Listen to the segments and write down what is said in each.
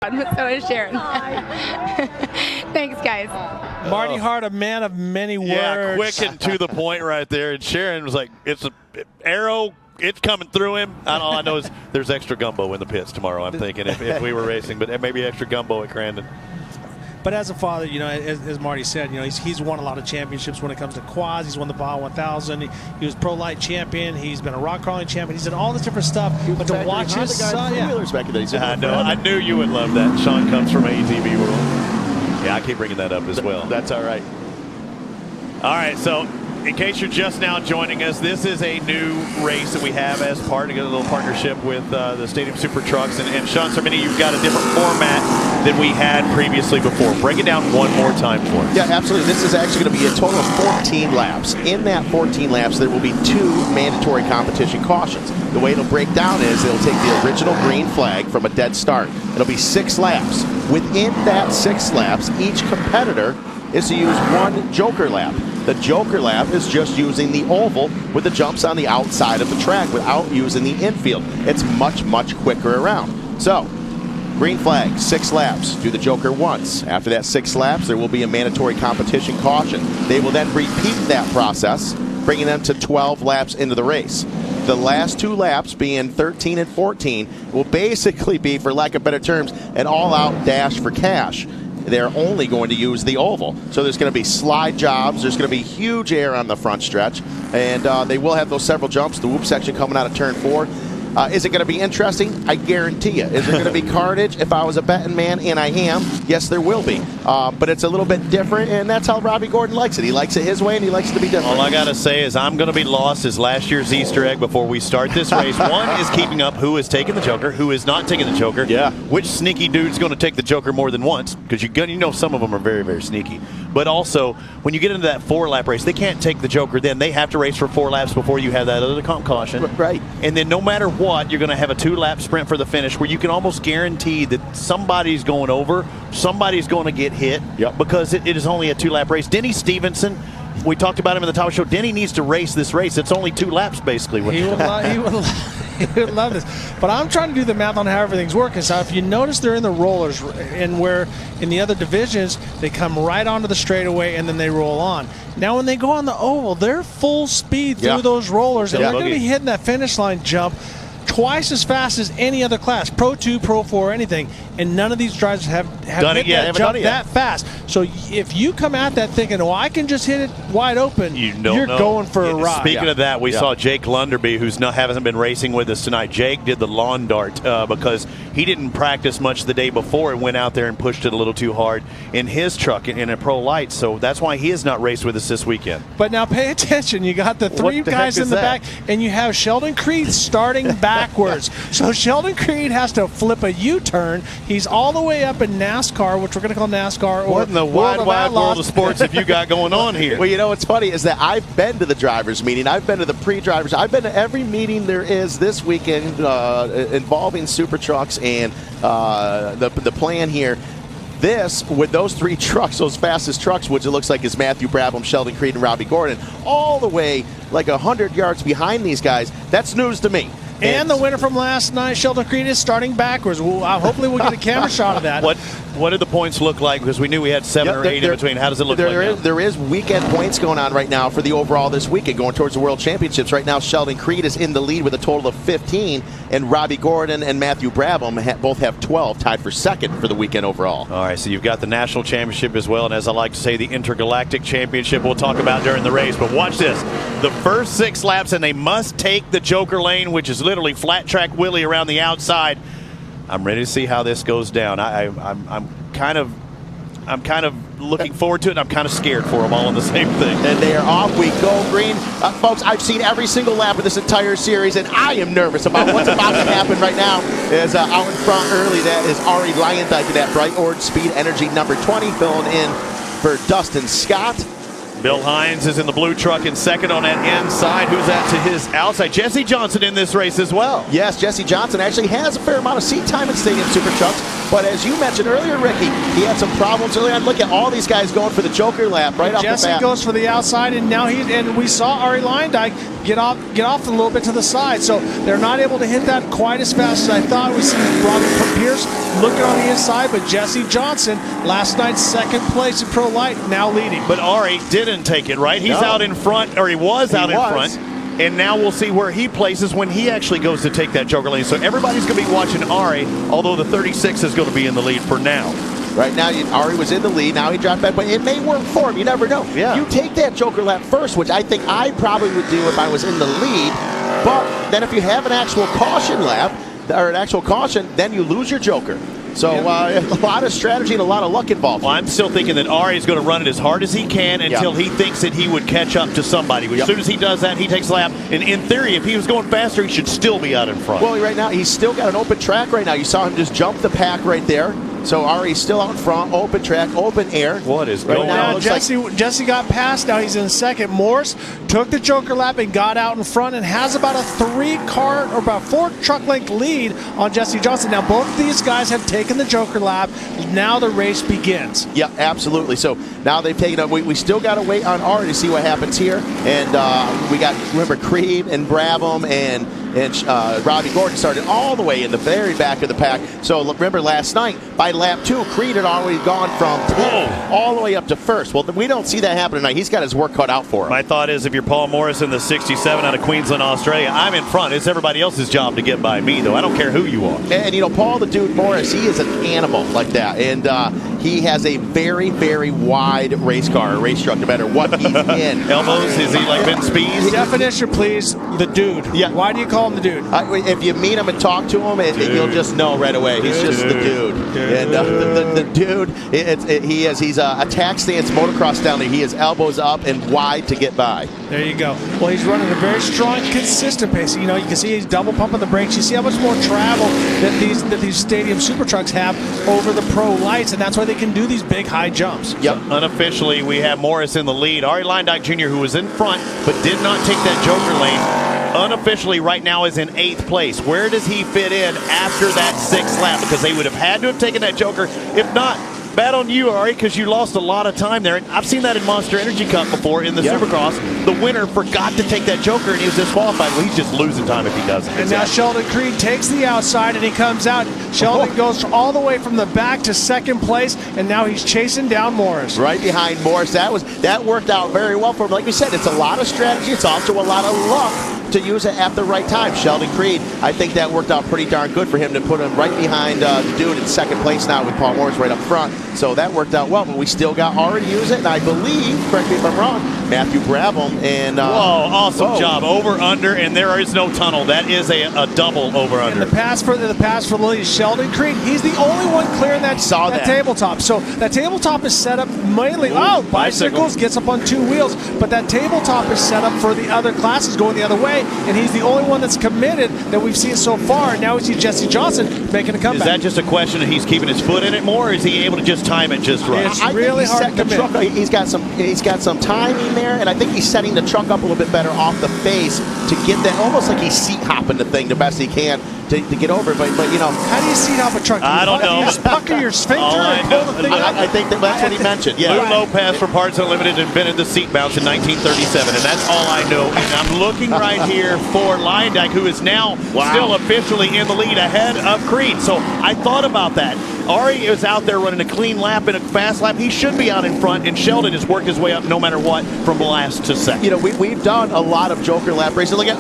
But so is Sharon. Thanks, guys. Marty Hart, a man of many words. Yeah, quick and to the point right there. And Sharon was like, it's an arrow. It's coming through him. All I know is there's extra gumbo in the pits tomorrow, I'm thinking, if we were racing. But maybe extra gumbo at Crandon. But as a father, you know, as Marty said, you know, he's won a lot of championships when it cocomes to quads. He's won the Baja 1000. He was pro light champion. He's been a rock crawling champion. He's done all this different stuff. But to watch his son, I knew you would love that. Sean comes from ATV World. Yeah, I keep bringing that up as well. That's all right. All right, so in case you're just now joining us, this is a new race that we have as part of a little partnership with the Stadium Super Trucks. And Sean Cermini, you've got a different format than we had previously before. Break it down one more time for us. Yeah, absolutely. This is actually going to be a total of 14 laps. In that 14 laps, there will be 2 mandatory competition cautions. The way it'll break down is it'll take the original green flag from a dead start. It'll be 6 laps. Within that 6 laps, each competitor is to use 1 joker lap. The joker lap is just using the oval with the jumps on the outside of the track without using the infield. It's much, much quicker around. So, green flag, 6 laps. Do the joker once. After that 6 laps, there will be a mandatory competition caution. They will then repeat that process, bringing them to 12 laps into the race. The last 2 laps, being 13 and 14, will basically be, for lack of better terms, an all-out dash for cash. They're only going to use the oval. So there's going to be slide jobs. There's going to be huge air on the front stretch. And they will have those several jumps. The whoop section coming out of turn 4. Is it going to be interesting? I guarantee you. Is there going to be carnage? If I was a betting man, and I am, yes, there will be. But it's a little bit different, and that's how Robbie Gordon likes it. He likes it his way, and he likes it to be different. All I got to say is I'm going to be lost as last year's Easter egg before we start this race. One is keeping up who is taking the joker, who is not taking the joker. Yeah. Which sneaky dude's going to take the joker more than once, because you know some of them are very, very sneaky. But also, when you get into that 4-lap race, they can't take the joker then. They have to race for 4 laps before you have that other comp caution. Right. And then no matter what, you're going to have a 2-lap sprint for the finish where you can almost guarantee that somebody's going over, somebody's going to get hit. Yep. Because it is only a 2-lap race. Denny Stevenson, we talked about him in the top show. Denny needs to race this race. It's only 2 laps, basically. He would love this. But I'm trying to do the math on how everything's working. So if you notice, they're in the rollers, and where in the other divisions, they come right onto the straightaway and then they roll on. Now, when they go on the oval, they're full speed through those rollers, and they're going to be hitting that finish line jump twice as fast as any other class, Pro 2, Pro 4, anything, and none of these drivers have hit that jump that fast. So if you come at that thinking, oh, I can just hit it wide open, you're going for a ride. Speaking of that, we saw Jake Lunderby, who's hasn't been racing with us tonight. Jake did the lawn dart because he didn't practice much the day before and went out there and pushed it a little too hard in his truck in a pro light. So that's why he has not raced with us this weekend. But now pay attention. You got the 3 guys in the back, and you have Sheldon Creed starting backwards. So Sheldon Creed has to flip a U-turn. He's all the way up in NASCAR, which we're going to call NASCAR. What in the wide world of sports have you got going on here? Well, you know what's funny is that I've been to the drivers' meeting. I've been to the pre-drivers. I've been to every meeting there is this weekend involving Super Trucks and the plan here. This, with those 3 trucks, those fastest trucks, which it looks like is Matthew Brabham, Sheldon Creed, and Robbie Gordon, all the way like 100 yards behind these guys, that's news to me. And the winner from last night, Sheldon Creed, is starting backwards. Hopefully we'll get a camera shot of that. What did the points look like? Because we knew we had 7 or 8 in between. How does it look like There is weekend points going on right now for the overall this weekend, going towards the World Championships. Right now, Sheldon Creed is in the lead with a total of 15, and Robbie Gordon and Matthew Brabham both have 12, tied for 2nd for the weekend overall. All right, so you've got the National Championship as well, and as I like to say, the Intergalactic Championship we'll talk about during the race. But watch this. The first 6 laps, and they must take the Joker lane, which is literally flat track Willie around the outside. I'm ready to see how this goes down. I'm kind of looking forward to it. I'm kind of scared for them all in the same thing. And they are off. We go green. Folks, I've seen every single lap of this entire series, and I am nervous about what's about to happen right now. Is out in front early, that is Ari Lyendijk in that bright orange Speed Energy number 20, filling in for Dustin Scott. Bill Hines is in the blue truck in 2nd on that inside. Who's that to his outside? Jesse Johnson in this race as well. Yes, Jesse Johnson actually has a fair amount of seat time in Stadium Super Trucks. But as you mentioned earlier, Ricky, he had some problems early on. Look at all these guys going for the Joker lap right off the bat. Jesse goes for the outside, and now and we saw Ari Lyendijk get off a little bit to the side. So they're not able to hit that quite as fast as I thought. We see Robin Pierce looking on the inside, but Jesse Johnson, last night's second place in Pro Light, now leading. But Ari didn't take it, right? He's out in front, or he was out in front. And now we'll see where he places when he actually goes to take that Joker lane. So everybody's going to be watching Ari, although the 36 is going to be in the lead for now. Right now, Ari was in the lead. Now he dropped back, but it may work for him. You never know. Yeah. You take that Joker lap first, which I think I probably would do if I was in the lead. But then if you have an actual caution lap, or an actual caution, then you lose your Joker. So a lot of strategy and a lot of luck involved. Well, I'm still thinking that Ari is going to run it as hard as he can until he thinks that he would catch up to somebody. As soon as he does that, he takes a lap. And in theory, if he was going faster, he should still be out in front. Well, right now, he's still got an open track right now. You saw him just jump the pack right there. So Ari's still out in front, open track, open air. What is going Now on? Jesse got past. Now he's in second. Morris took the Joker lap and got out in front and has about a 4 truck length lead on Jesse Johnson. Now both of these guys have taken the Joker lap. Now the race begins. Yeah, absolutely. So now they've taken up. We still got to wait on Ari to see what happens here. And we got, remember, Creed and Brabham and Robbie Gordon started all the way in the very back of the pack. So remember last night, by lap 2, Creed had already gone from 10th all the way up to first. Well, we don't see that happen tonight. He's got his work cut out for him. My thought is if you're Paul Morris in the 67 out of Queensland, Australia, I'm in front. It's everybody else's job to get by me, though. I don't care who you are. And Paul the Dude Morris, he is an animal like that. And he has a very, very wide race car, race truck, no matter what he's in. Elbows, is he like Ben Speed? Definition, please. The Dude. Yeah. Why do you call him the Dude? If you meet him and talk to him, you'll just know right away. He's just the dude. And the dude, he's a tack stance motocross down there. He is elbows up and wide to get by. There you go. Well, he's running a very strong, consistent pace. You can see he's double pumping the brakes. You see how much more travel that these stadium super trucks have over the Pro Lights, and that's why they can do these big high jumps. Yep. So unofficially, we have Morris in the lead. Ari Leindyke Jr., who was in front but did not take that Joker lane, unofficially right now is in 8th place. Where does he fit in after that 6th lap? Because they would have had to have taken that Joker. If not, bad on you, Ari, because you lost a lot of time there. And I've seen that in Monster Energy Cup before in the Supercross. The winner forgot to take that Joker, and he was disqualified. Well, he's just losing time if he doesn't. And now Sheldon Creed takes the outside, and he comes out. Sheldon goes all the way from the back to 2nd place, and now he's chasing down Morris. Right behind Morris. That worked out very well for him. Like we said, it's a lot of strategy. It's also a lot of luck to use it at the right time. Sheldon Creed, I think that worked out pretty darn good for him to put him right behind the dude in 2nd place now with Paul Morris right up front. So that worked out well, but we still got Ari to use it, and I believe, correct me if I'm wrong, Matthew Brabham and... whoa, awesome job. Over, under, and there is no tunnel. That is a double over, under. And the pass for the lead, Sheldon Creed, he's the only one clearing that tabletop. So that tabletop is set up mainly, bicycles, gets up on 2 wheels, but that tabletop is set up for the other classes going the other way, and he's the only one that's committed that we've seen so far. And now we see Jesse Johnson making a comeback. Is that just a question of he's keeping his foot in it more, or is he able to just time it just right? It's really hard to commit. He's got some timing there, and I think he's setting the truck up a little bit better off the face to get that, almost like he's seat hopping the thing the best he can to get over. But how do you seat hop a truck? I don't know. You just pucker your sphincter and pull the thing up. I think that's what he mentioned. Yeah. Lou Lopez from Parts Unlimited invented the seat bounce in 1937, and that's all I know. And I'm looking right here for Leindyke, who is now still officially in the lead ahead of Creed. So I thought about that. Ari is out there running a clean lap and a fast lap. He should be out in front, and Sheldon has worked his way up no matter what from last to second. We've done a lot of Joker lap races. Look at,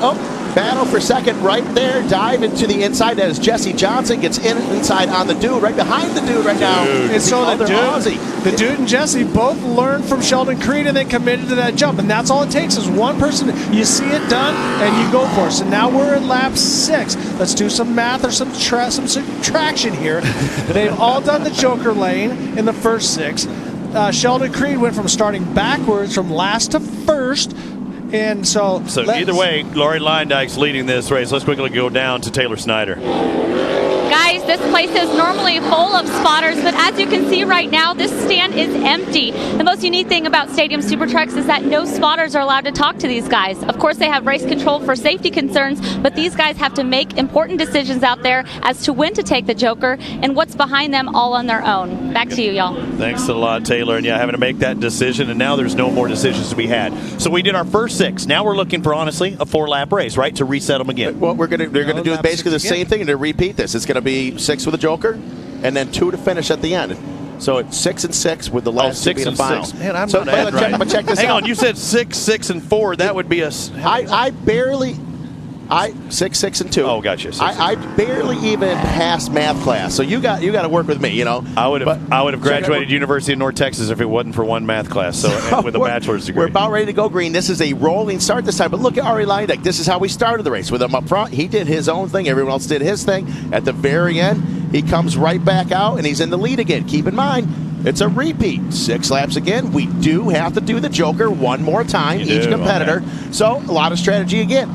battle for second right there. Dive into the inside. That is Jesse Johnson. Gets inside on the dude. Right behind the dude right now. And so the dude and Jesse both learned from Sheldon Creed, and they committed to that jump. And that's all it takes is one person. You see it done, and you go for it. So now we're in lap 6. Let's do some math or some subtraction here. They've all done the Joker lane in the first 6. Sheldon Creed went from starting backwards from last to first. And so either way, Ari Leindyke's leading this race. Let's quickly go down to Taylor Snyder. Guys, this place is normally full of spotters, but as you can see right now, this stand is empty. The most unique thing about Stadium Super Trucks is that no spotters are allowed to talk to these guys. Of course, they have race control for safety concerns, but these guys have to make important decisions out there as to when to take the Joker and what's behind them all on their own. Back to you, y'all. Thanks a lot, Taylor. And yeah, having to make that decision, and now there's no more decisions to be had. So we did our first 6. Now we're looking for, honestly, a 4-lap race, right, to reset them again. Well, they're going to do basically the same thing and to repeat this. It's going to be 6 with a Joker, and then 2 to finish at the end. So it's 6 and 6 with the last 6 being and the final. 6. Man, I'm so not right. But check this Hang out. on, you said 6, 6 and 4. That would be a. 6, 6 and 2. Oh, gotcha. 6, I barely even passed math class. So you got to work with me. I would have graduated University of North Texas if it wasn't for one math class. So with a bachelor's degree. We're about ready to go green. This is a rolling start this time. But look at Arie Luyendyk. This is how we started the race with him up front. He did his own thing. Everyone else did his thing. At the very end, he comes right back out and he's in the lead again. Keep in mind, it's a repeat. 6 laps again. We do have to do the Joker one more time, each competitor. Okay. So a lot of strategy again.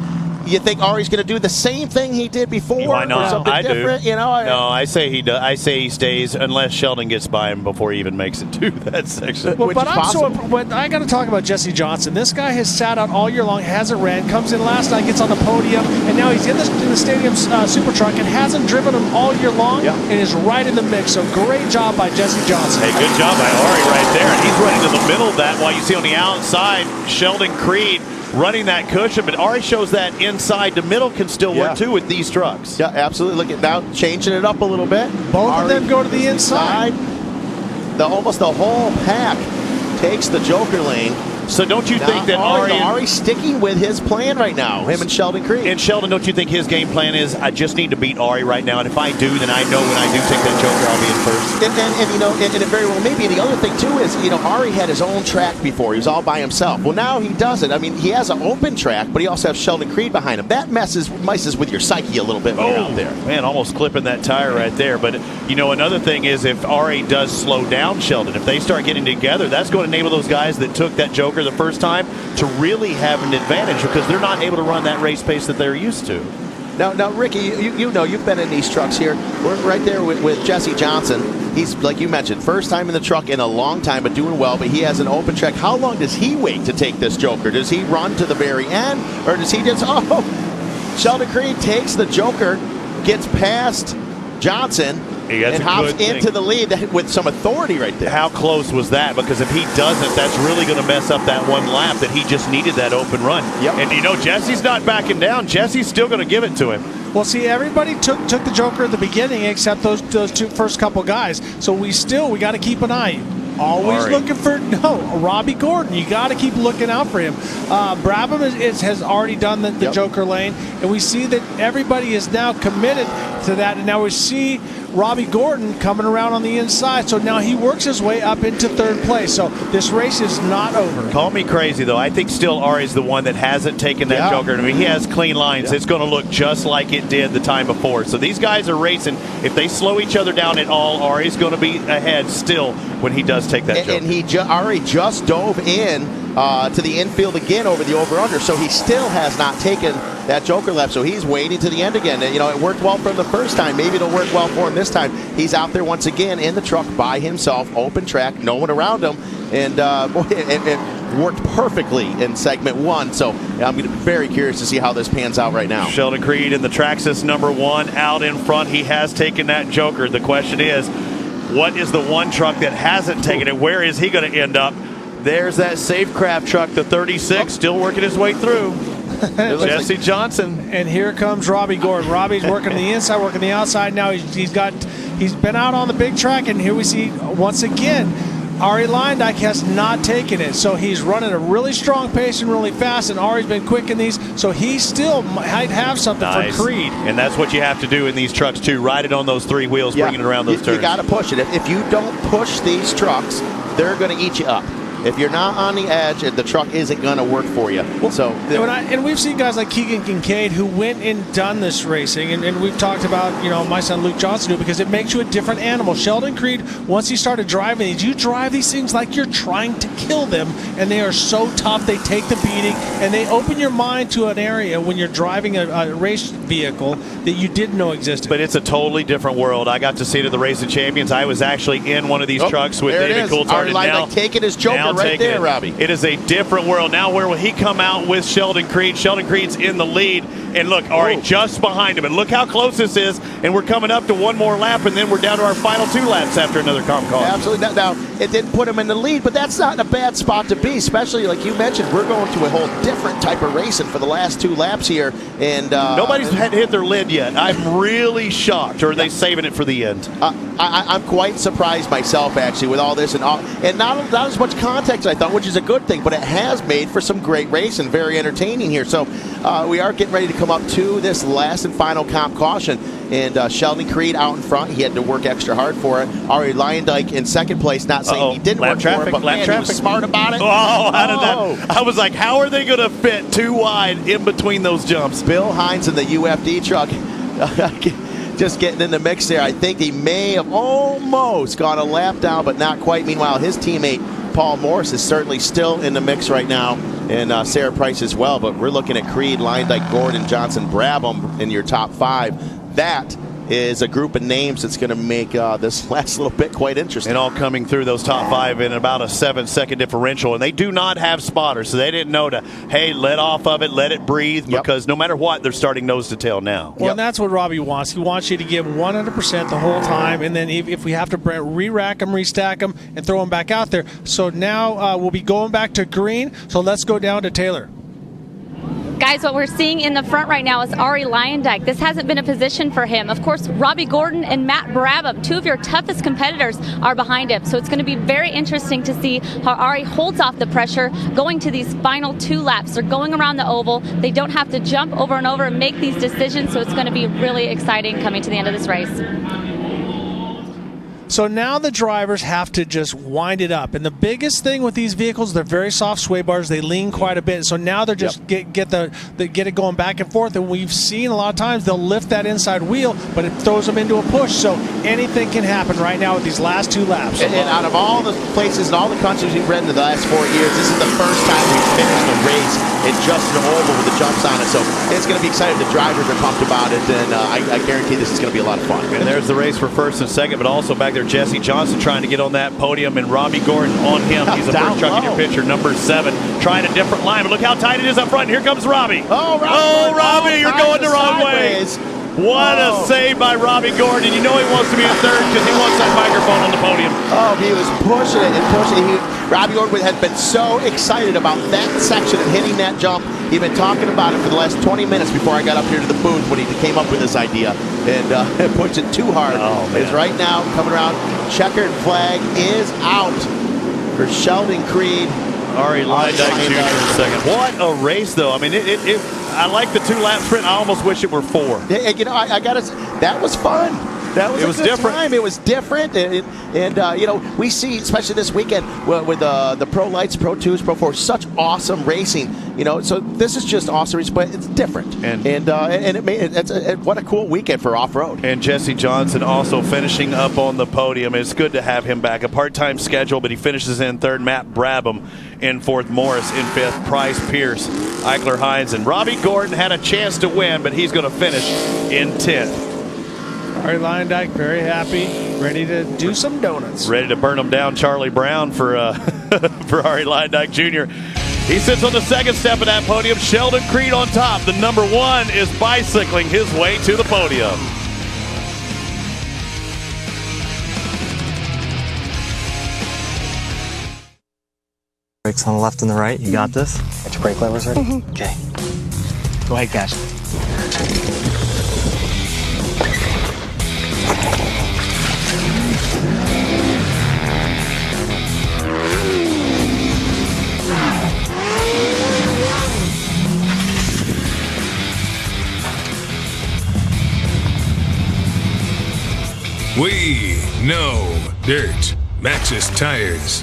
You think Arie's going to do the same thing he did before? Why not? Or something different? Do. No, I say he does. I say he stays unless Sheldon gets by him before he even makes it to that section. Well, but I got to talk about Jesse Johnson. This guy has sat out all year long, hasn't ran, comes in last night, gets on the podium, and now he's in the Stadium Super Truck and hasn't driven him all year long, and is right in the mix. So great job by Jesse Johnson. Hey, good job by Arie right there. And he's running to the middle of that while you see on the outside Sheldon Creed running that cushion, but Arie shows that inside the middle can still work too with these trucks. Yeah, absolutely. Look at now changing it up a little bit. Both of them go to the inside. Almost the whole pack takes the Joker lane. So don't you think that Arie's sticking with his plan right now, him and Sheldon Creed? And Sheldon, don't you think his game plan is, I just need to beat Arie right now, and if I do, then I know when I do take that Joker, I'll be in first. And it very well maybe. The other thing too is, Arie had his own track before. He was all by himself. Well, now he doesn't. I mean, he has an open track, but he also has Sheldon Creed behind him. That messes with your psyche a little bit when you're out there. Man, almost clipping that tire right there. But, another thing is if Arie does slow down Sheldon, if they start getting together, that's going to enable those guys that took that Joker the first time to really have an advantage because they're not able to run that race pace that they're used to. Now, Ricky, you've been in these trucks here. We're right there with Jesse Johnson. He's, like you mentioned, first time in the truck in a long time, but doing well. But he has an open track. How long does he wait to take this Joker? Does he run to the very end, or does he just? Oh, Sheldon Creed takes the Joker, gets past Johnson, and hops into the lead with some authority right there. How close was that? Because if he doesn't, that's really going to mess up that one lap that he just needed that open run. Yep. And Jesse's not backing down. Jesse's still going to give it to him. Well, see, everybody took the Joker at the beginning except those first couple guys. So we got to keep an eye. Always looking for Robbie Gordon. You got to keep looking out for him. Brabham has already done the Joker lane, and we see that everybody is now committed to that. And now we see Robbie Gordon coming around on the inside. So now he works his way up into third place. So this race is not over. Call me crazy, though. I think still Arie's the one that hasn't taken that Joker. I mean, he has clean lines. It's going to look just like it did the time before. So these guys are racing. If they slow each other down at all, Arie's going to be ahead still when he does take that Joker. And Arie just dove in to the infield again over the over-under, so he still has not taken that Joker lap, so he's waiting to the end again. And, it worked well for him the first time. Maybe it'll work well for him this time. He's out there once again in the truck by himself, open track, no one around him, and it worked perfectly in segment 1, so I'm very curious to see how this pans out right now. Sheldon Creed in the Traxxas #1 out in front. He has taken that Joker. The question is, what is the one truck that hasn't taken it? Where is he going to end up? There's that Safecraft truck, the 36, still working his way through. Jesse Johnson. And here comes Robbie Gordon. Robbie's working the inside, working the outside. Now he's been out on the big track, and here we see once again Arie Luyendyk has not taken it. So he's running a really strong pace and really fast, and Arie's been quick in these, so he still might have something for Creed. And that's what you have to do in these trucks too. Ride it on those 3 wheels, bring it around those turns. You got to push it. If you don't push these trucks, they're going to eat you up. if you're not on the edge, the truck isn't going to work for you. And we've seen guys like Keegan Kincaid who went and done this racing, and we've talked about, my son Luke Johnson do, because it makes you a different animal. Sheldon Creed, once he started driving these, you drive these things like you're trying to kill them, and they are so tough. They take the beating, and they open your mind to an area when you're driving a race vehicle that you didn't know existed. But it's a totally different world. I got to see it at the Race of Champions. I was actually in one of these trucks with David Coulthard. Now taking his Joker right there, Robbie. It is a different world. Now where will he come out with Sheldon Creed? Sheldon Creed's in the lead. And look, Ari just behind him. And look how close this is. And we're coming up to one more lap, and then we're down to our final 2 laps after another comp call. Absolutely. Now, it didn't put him in the lead, but that's not a bad spot to be, especially like you mentioned. We're going to a whole different type of racing for the last 2 laps here. And nobody's hit their lid yet. I'm really shocked. Or are they saving it for the end? I'm quite surprised myself, actually, with all this and not as much context as I thought, which is a good thing, but it has made for some great racing, very entertaining here. So we are getting ready to come up to this last and final comp caution, and Sheldon Creed out in front. He had to work extra hard for it. Ari Leyendijk in second place, not saying he didn't work for it, but man, he was smart about it. I was like, how are they going to fit too wide in between those jumps? Bill Hines in the UFD truck just getting in the mix there. I think he may have almost gone a lap down, but not quite. Meanwhile, his teammate Paul Morris is certainly still in the mix right now, and Sarah Price as well. But we're looking at Creed, Leyendijk, Gordon, Johnson, Brabham in your top 5. That is a group of names that's going to make this last little bit quite interesting. And all coming through those top 5 in about a 7-second differential. And they do not have spotters, so they didn't know to, hey, let off of it, let it breathe, because no matter what, they're starting nose to tail now. Well, and that's what Robbie wants. He wants you to give 100% the whole time, and then if we have to re-rack them, restack them, and throw them back out there. So now we'll be going back to green, so let's go down to Taylor. Guys, what we're seeing in the front right now is Ari Leyendijk. This hasn't been a position for him. Of course, Robbie Gordon and Matt Brabham, 2 of your toughest competitors, are behind him. So it's going to be very interesting to see how Ari holds off the pressure going to these final 2 laps. They're going around the oval. They don't have to jump over and over and make these decisions. So it's going to be really exciting coming to the end of this race. So now the drivers have to just wind it up. And the biggest thing with these vehicles, they're very soft sway bars. They lean quite a bit. So now they're just get it going back and forth. And we've seen a lot of times they'll lift that inside wheel, but it throws them into a push. So anything can happen right now with these last 2 laps. And out of all the places and all the countries we've ridden in the last 4 years, this is the first time we've finished a race in just an oval with the jumps on it. So it's going to be exciting. The drivers are pumped about it, and I guarantee this is going to be a lot of fun. And there's the race for first and second, but also back there, Jesse Johnson trying to get on that podium, and Robbie Gordon on him. He's the first truck in your picture, number 7, trying a different line. But look how tight it is up front. Here comes Robbie. Robbie, you're going the wrong way. What a save by Robbie Gordon. You know he wants to be in third because he wants that microphone on the podium. Oh, he was pushing it and pushing it. Robbie Gordon had been so excited about that section and hitting that jump. He'd been talking about it for the last 20 minutes before I got up here to the booth when he came up with this idea. And pushed it too hard. It's right now coming around. Checkered flag is out for Sheldon Creed. Ari Leyendijk Jr. in second. What a race, though. I mean, I like the 2-lap sprint. I almost wish it were 4. I got to. That was fun. It was different. Time. It was different, and we see, especially this weekend with the Pro Lights, Pro 2s, Pro 4s, such awesome racing. So this is just awesome racing, but it's different. What a cool weekend for off-road. And Jesse Johnson also finishing up on the podium. It's good to have him back. A part-time schedule, but he finishes in third. Matt Brabham in fourth. Morris in fifth. Price, Pierce, Eichler, Hines, and Robbie Gordon had a chance to win, but he's going to finish in 10th. Ari Leyendijk very happy, ready to do some donuts. Ready to burn them down, Charlie Brown for Ari Leyendijk Jr. He sits on the second step of that podium. Sheldon Creed on top. The number 1 is bicycling his way to the podium. Brakes on the left and the right. You got this? Got your brake levers ready? Mm-hmm. Okay. Go ahead, guys. We know dirt matches tires.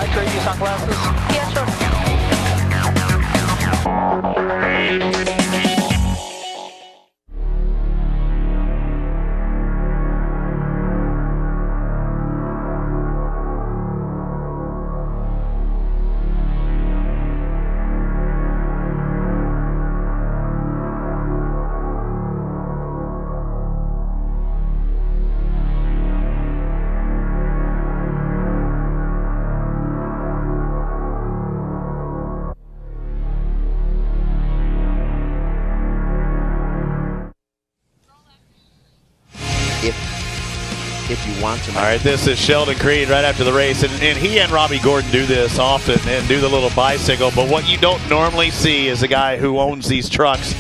I trade you sunglasses? Yeah, sure. If you want to. All right, this is Sheldon Creed right after the race, and he and Robbie Gordon do this often and do the little bicycle, but what you don't normally see is a guy who owns these trucks.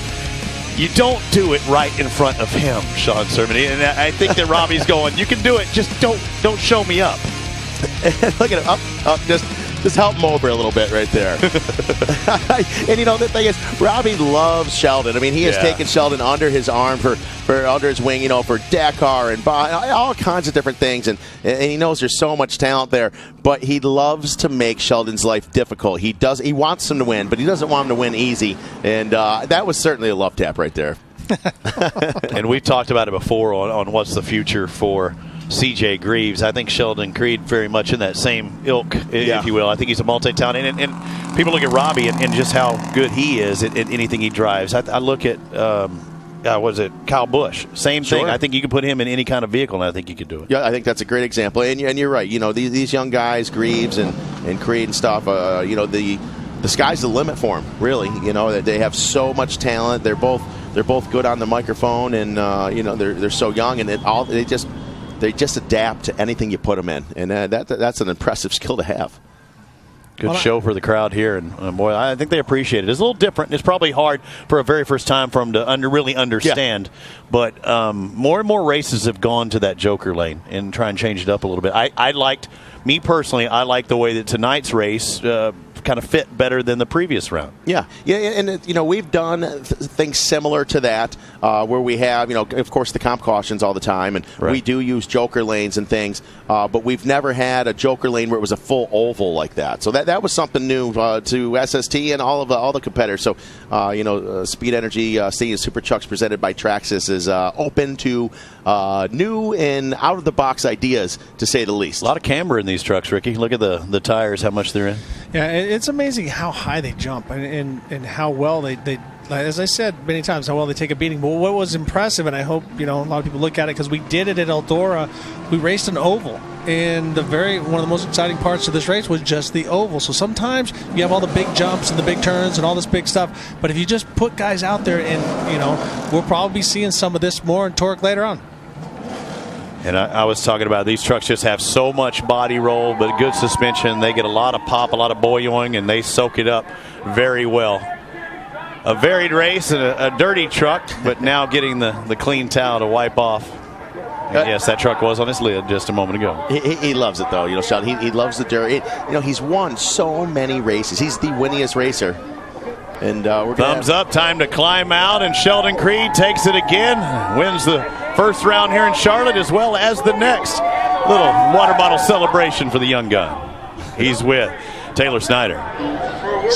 You don't do it right in front of him, Sean Cerveny, and I think that Robbie's going, you can do it, just don't show me up. Look at him, up, just help Mowbray a little bit right there. And the thing is, Robbie loves Sheldon. I mean, he has taken Sheldon under his arm for under his wing, for Dakar and all kinds of different things. And he knows there's so much talent there, but he loves to make Sheldon's life difficult. He wants him to win, but he doesn't want him to win easy. And that was certainly a love tap right there. And we've talked about it before on what's the future for CJ Greaves. I think Sheldon Creed very much in that same ilk, if you will. I think he's a multi-talent. And people look at Robbie and just how good he is at anything he drives. I look at, Kyle Busch. Same thing. I think you can put him in any kind of vehicle, and I think you could do it. Yeah, I think that's a great example. And you're right. These young guys, Greaves and Creed and stuff, the sky's the limit for them, really. That they have so much talent. They're both good on the microphone, and they're so young, and they just adapt to anything you put them in, and that's an impressive skill to have. Good show for the crowd here, and boy, I think they appreciate it. It's a little different. It's probably hard for a very first time for them to really understand, but more and more races have gone to that Joker lane and try and change it up a little bit. I liked the way that tonight's race kind of fit better than the previous round. Yeah, and we've done things similar to that where we have, of course, the comp cautions all the time, and we do use Joker lanes and things, but we've never had a Joker lane where it was a full oval like that. So that was something new to SST and all the competitors. So Speed Energy Stadium Super Trucks presented by Traxxas is open to new and out of the box ideas, to say the least. A lot of camber in these trucks, Ricky. Look at the tires, how much they're in. Yeah, it's amazing how high they jump and how well they as I said many times, how well they take a beating. But what was impressive, and I hope a lot of people look at it, because we did it at Eldora, we raced an oval, and one of the most exciting parts of this race was just the oval. So sometimes you have all the big jumps and the big turns and all this big stuff, but if you just put guys out there, and we'll probably be seeing some of this more in Torque later on. And I was talking about these trucks just have so much body roll, but good suspension. They get a lot of pop, a lot of boyoing, and they soak it up very well. A varied race and a dirty truck, but now getting the clean towel to wipe off. And yes, that truck was on his lid just a moment ago. He loves it, though. Sheldon, he loves the dirt. He's won so many races. He's the winningest racer. And we're thumbs up, time to climb out, and Sheldon Creed takes it again, wins the first round here in Charlotte as well as the next. Little water bottle celebration for the young gun. He's with Taylor Snyder.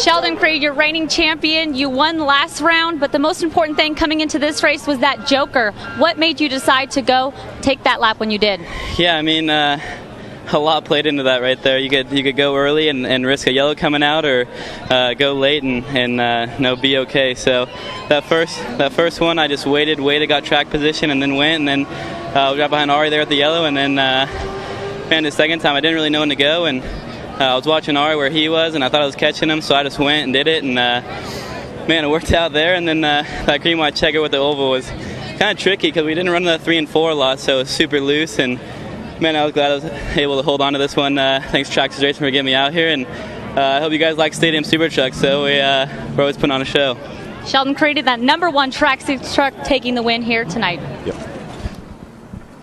Sheldon Creed, you're reigning champion. You won last round, but the most important thing coming into this race was that Joker. What made you decide to go take that lap when you did? Yeah, I mean, a lot played into that right there. You could go early and risk a yellow coming out, or go late and be okay. So that first one, I just waited, got track position, and then went, and then got behind Ari there at the yellow, and then the second time I didn't really know when to go, and I was watching Ari where he was, and I thought I was catching him, so I just went and did it, and it worked out there. And then that green white checker with the oval was kind of tricky because we didn't run the 3 and 4 a lot, so it was super loose. And I was glad I was able to hold on to this one. Thanks Traxxas Racing for getting me out here, and I hope you guys like Stadium Super Trucks. So we're always putting on a show. Sheldon Creed, that #1 Traxxas truck, taking the win here tonight. Yep.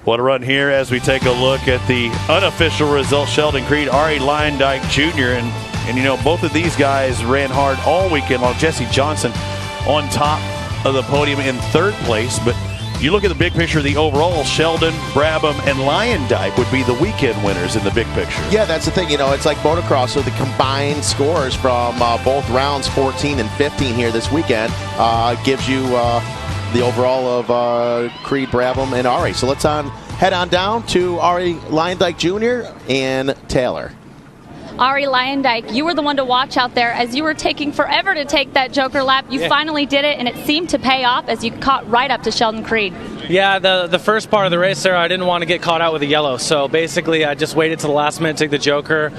What a run here as we take a look at the unofficial results. Sheldon Creed, Ari Leyendijk Jr. And both of these guys ran hard all weekend long. Jesse Johnson on top of the podium in third place, but You look at the big picture, the overall, Sheldon, Brabham, and Lyondike would be the weekend winners in the big picture. Yeah, that's the thing. It's like motocross, so the combined scores from both rounds 14 and 15 here this weekend gives you the overall of Creed, Brabham, and Ari. So let's head on down to Ari Lyondike Jr. and Taylor. Ari Lyondike, you were the one to watch out there as you were taking forever to take that Joker lap. You finally did it, and it seemed to pay off as you caught right up to Sheldon Creed. Yeah, the first part of the race there, I didn't want to get caught out with a yellow, so basically I just waited to the last minute to take the Joker.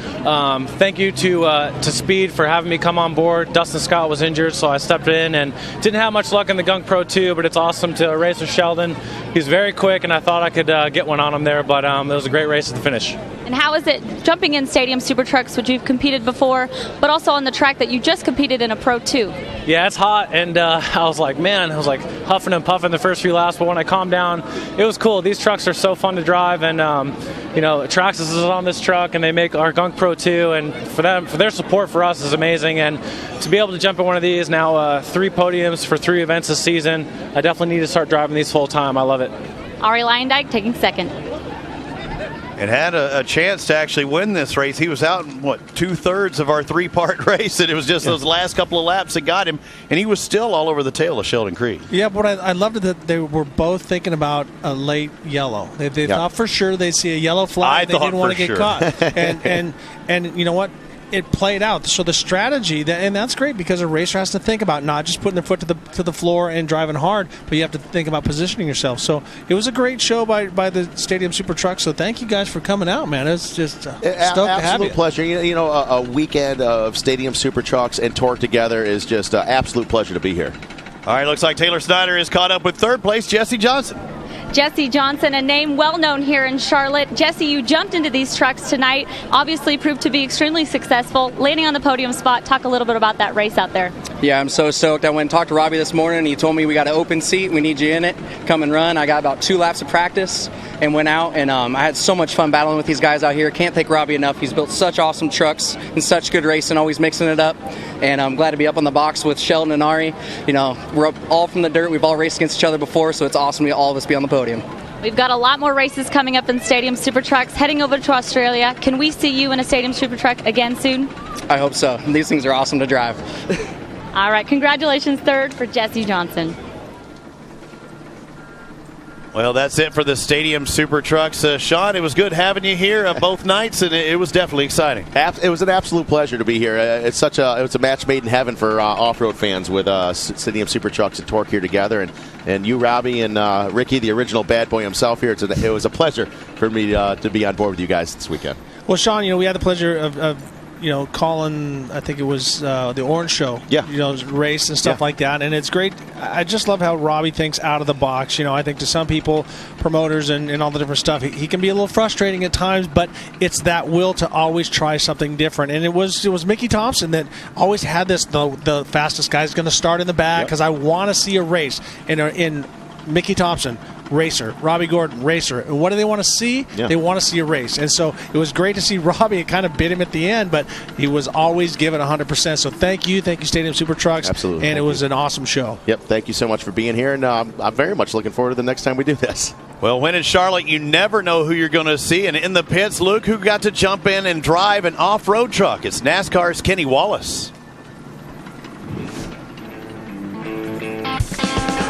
Thank you to Speed for having me come on board. Dustin Scott was injured, so I stepped in and didn't have much luck in the Gunk Pro 2, but it's awesome to race with Sheldon. He's very quick, and I thought I could get one on him there, but it was a great race at the finish. And how is it jumping in Stadium Super Trucks, which you've competed before, but also on the track that you just competed in a Pro 2? Yeah, it's hot, and I was like huffing and puffing the first few laps, but when I calmed down, it was cool. These trucks are so fun to drive, and Traxxas is on this truck, and they make our Gunk Pro 2, and for their support for us is amazing, and to be able to jump in one of these now, 3 podiums for 3 events this season, I definitely need to start driving these full time. I love it. Ari Lyondike taking second. And had a chance to actually win this race. He was out in, 2/3 of our 3-part race, and it was just those last couple of laps that got him, and he was still all over the tail of Sheldon Creed. Yeah, but I loved it that they were both thinking about a late yellow. They thought for sure they'd see a yellow flag. They didn't want to get caught. And you know what? It played out. So the strategy, and that's great because a racer has to think about not just putting their foot to the floor and driving hard, but you have to think about positioning yourself. So it was a great show by the Stadium Super Truck. So thank you guys for coming out, man. It's just stoked to have you. Absolute pleasure. A weekend of Stadium Super Trucks and Torque together is just an absolute pleasure to be here. All right, looks like Taylor Snyder is caught up with 3rd place, Jesse Johnson. Jesse Johnson, a name well known here in Charlotte. Jesse, you jumped into these trucks tonight, obviously proved to be extremely successful, landing on the podium spot. Talk a little bit about that race out there. Yeah, I'm so stoked. I went and talked to Robbie this morning. He told me we got an open seat. We need you in it. Come and run. I got about 2 laps of practice and went out, and I had so much fun battling with these guys out here. Can't thank Robbie enough. He's built such awesome trucks and such good racing, always mixing it up. And I'm glad to be up on the box with Sheldon and Ari. We're up all from the dirt. We've all raced against each other before, so it's awesome to all of us be on the podium. We've got a lot more races coming up in Stadium Super Trucks, heading over to Australia. Can we see you in a Stadium Super Truck again soon? I hope so. These things are awesome to drive. All right, congratulations, 3rd for Jesse Johnson. Well, that's it for the Stadium Super Trucks. Sean, it was good having you here both nights, and it was definitely exciting. It was an absolute pleasure to be here. It was a match made in heaven for off-road fans with Stadium Super Trucks and Torque here together, and you, Robbie, and Ricky, the original bad boy himself here. It was a pleasure for me to be on board with you guys this weekend. Well, Sean, we had the pleasure of calling, I think it was the Orange Show, race and stuff like that. And it's great. I just love how Robbie thinks out of the box. I think to some people, promoters and all the different stuff, he can be a little frustrating at times, but it's that will to always try something different. And it was Mickey Thompson that always had this, the fastest guy's going to start in the back because I want to see a race. In Mickey Thompson, racer. Robbie Gordon, racer. And what do they want to see? They want to see a race. And so it was great to see Robbie. It kind of bit him at the end, but he was always giving 100%. So thank you Stadium Super Trucks. Absolutely. And it was an awesome show. Yep, thank you so much for being here, and I'm very much looking forward to the next time we do this. Well, when in Charlotte, you never know who you're going to see. And in the pits, look who got to jump in and drive an off-road truck. It's NASCAR's Kenny Wallace.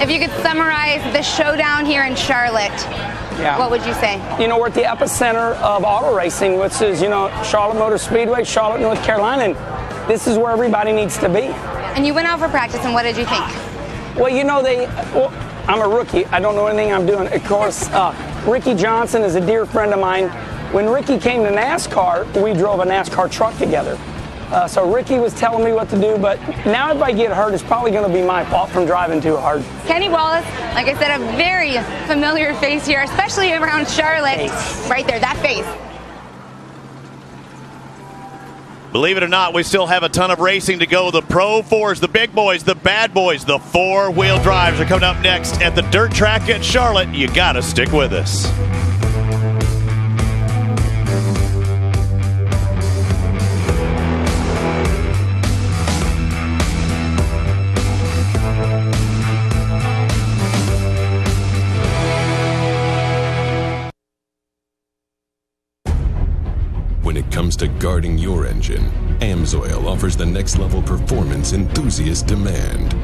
If you could summarize the showdown here in Charlotte, what would you say? We're at the epicenter of auto racing, which is, Charlotte Motor Speedway, Charlotte, North Carolina, and this is where everybody needs to be. And you went out for practice, and what did you think? Well, I'm a rookie. I don't know anything I'm doing. Of course, Ricky Johnson is a dear friend of mine. When Ricky came to NASCAR, we drove a NASCAR truck together. So Ricky was telling me what to do, but now if I get hurt, it's probably going to be my fault from driving too hard. Kenny Wallace, like I said, a very familiar face here, especially around Charlotte. Right there, that face. Believe it or not, we still have a ton of racing to go. The Pro 4s, the big boys, the bad boys, the 4-wheel drives are coming up next at the dirt track at Charlotte. You got to stick with us. When it comes to guarding your engine, AMSOIL offers the next level performance enthusiasts demand.